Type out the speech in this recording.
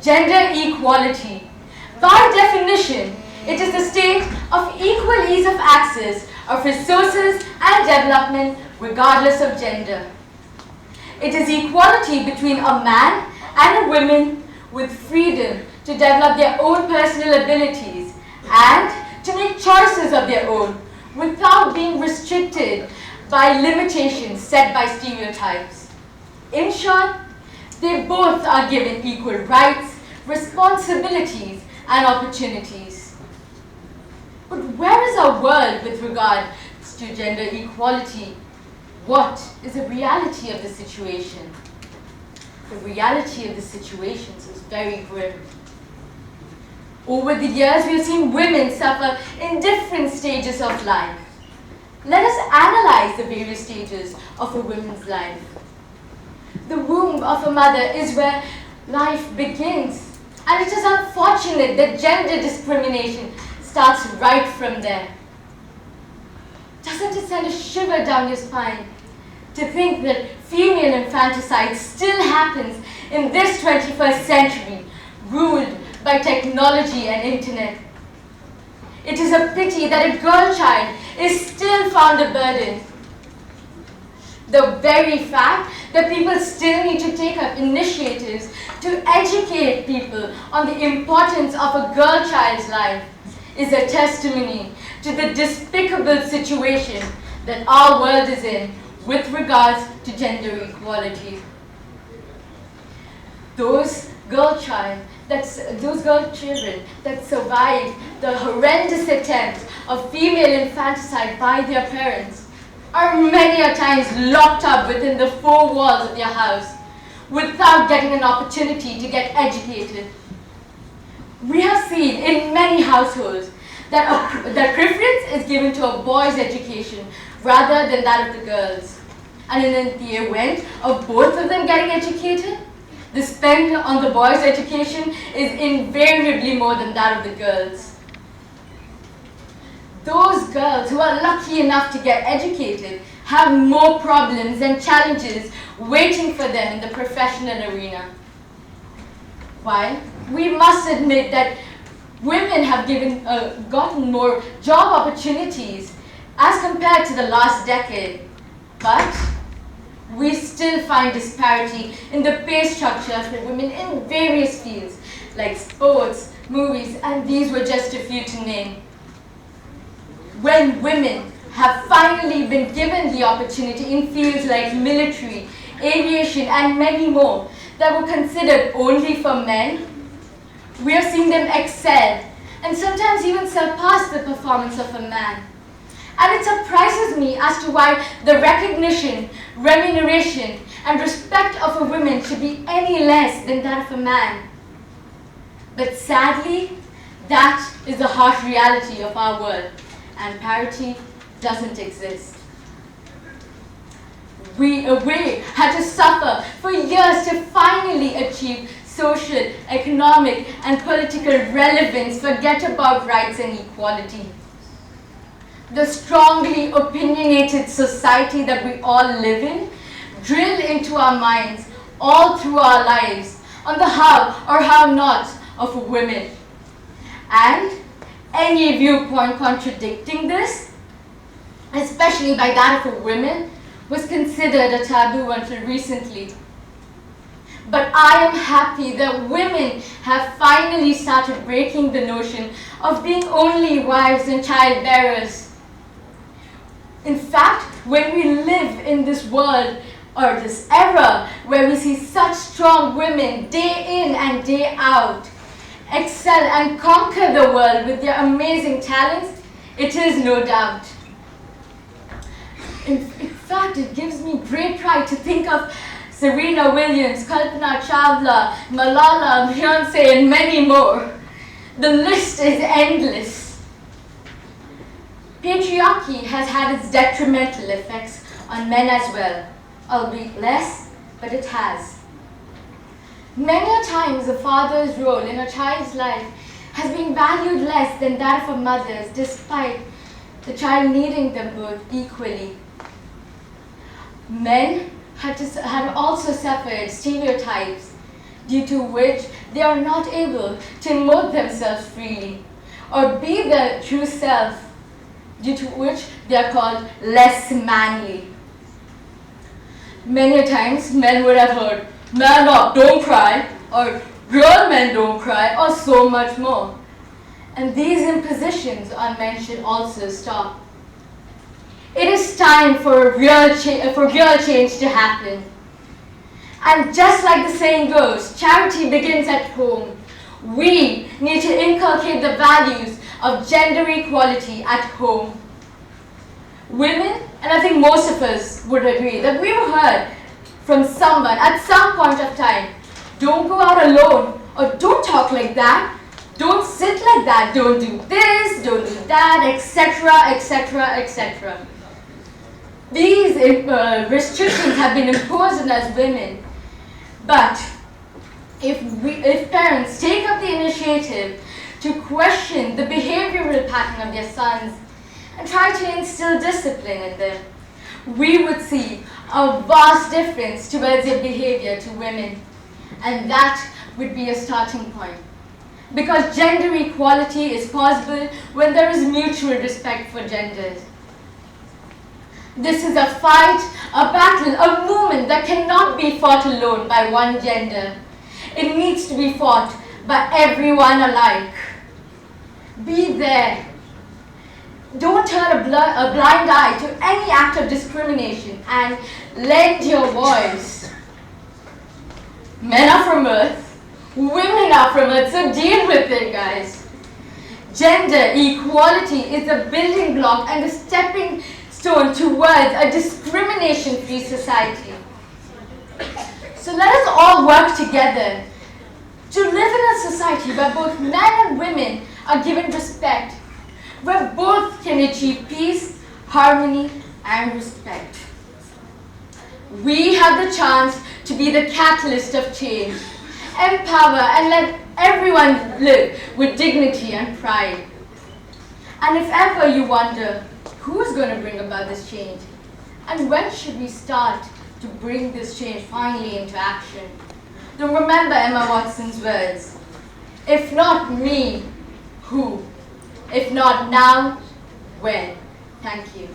Gender equality. By definition, it is the state of equal ease of access of resources and development regardless of gender. It is equality between a man and a woman with freedom to develop their own personal abilities and to make choices of their own without being restricted by limitations set by stereotypes. In short, they both are given equal rights, responsibilities, and opportunities. But where is our world with regard to gender equality? What is the reality of the situation? The reality of the situations is very grim. Over the years, we have seen women suffer in different stages of life. Let us analyze the various stages of a woman's life. The womb of a mother is where life begins, and it is unfortunate that gender discrimination starts right from there. Doesn't it send a shiver down your spine to think that female infanticide still happens in this 21st century, ruled by technology and internet? It is a pity that a girl child is still found a burden. The very fact that people still need to take up initiatives to educate people on the importance of a girl child's life is a testimony to the despicable situation that our world is in with regards to gender equality. Those girl children that survived the horrendous attempt of female infanticide by their parents are many a times locked up within the four walls of their house without getting an opportunity to get educated. We have seen in many households that preference is given to a boy's education rather than that of the girls. And in the event of both of them getting educated, the spend on the boys' education is invariably more than that of the girls. Those girls who are lucky enough to get educated have more problems and challenges waiting for them in the professional arena. While we must admit that women have gotten more job opportunities as compared to the last decade, but we still find disparity in the pay structure for women in various fields like sports, movies, and these were just a few to name. When women have finally been given the opportunity in fields like military, aviation, and many more that were considered only for men, we are seeing them excel and sometimes even surpass the performance of a man. And it surprises me as to why the recognition, remuneration, and respect of a woman should be any less than that of a man. But sadly, that is the harsh reality of our world, and parity doesn't exist. We had to suffer for years to finally achieve social, economic, and political relevance, forget about rights and equality. The strongly opinionated society that we all live in drill into our minds all through our lives on the how or how not of women. And any viewpoint contradicting this, especially by that of a woman, was considered a taboo until recently. But I am happy that women have finally started breaking the notion of being only wives and childbearers. In fact, when we live in this world or this era where we see such strong women day in and day out excel and conquer the world with their amazing talents, it is no doubt. In fact, it gives me great pride to think of Serena Williams, Kalpana Chawla, Malala, Beyonce, and many more. The list is endless. Patriarchy has had its detrimental effects on men as well, albeit less, but it has. Many a times a father's role in a child's life has been valued less than that of a mother's, despite the child needing them both equally. Men had also suffered stereotypes due to which they are not able to emote themselves freely or be their true self, due to which they are called less manly. Many times men would have heard, "Man up, don't cry," or "Real men don't cry," or so much more. And these impositions on men should also stop. It is time for real change to happen. And just like the saying goes, charity begins at home. We need to inculcate the values of gender equality at home. Women, and I think most of us would agree, that we've heard from someone at some point of time, "Don't go out alone," or "Don't talk like that," "Don't sit like that," "Don't do this," "Don't do that," etc., etc., etc. These restrictions have been imposed on us women. But if parents take up the initiative to question the behavioral pattern of their sons and try to instill discipline in them, we would see a vast difference towards their behavior to women. And that would be a starting point. Because gender equality is possible when there is mutual respect for genders. This is a fight, a battle, a movement that cannot be fought alone by one gender. It needs to be fought by everyone alike. Be there. Don't turn a blind eye to any act of discrimination and lend your voice. Men are from Earth, women are from Earth, so deal with it, guys. Gender equality is a building block and a stepping stone towards a discrimination-free society. So let us all work together to live in a society where both men and women are given respect, where both can achieve peace, harmony, and respect. We have the chance to be the catalyst of change, empower and let everyone live with dignity and pride. And if ever you wonder, who's going to bring about this change? And when should we start to bring this change finally into action? Then remember Emma Watson's words, "If not me, who? If not now, when?" Thank you.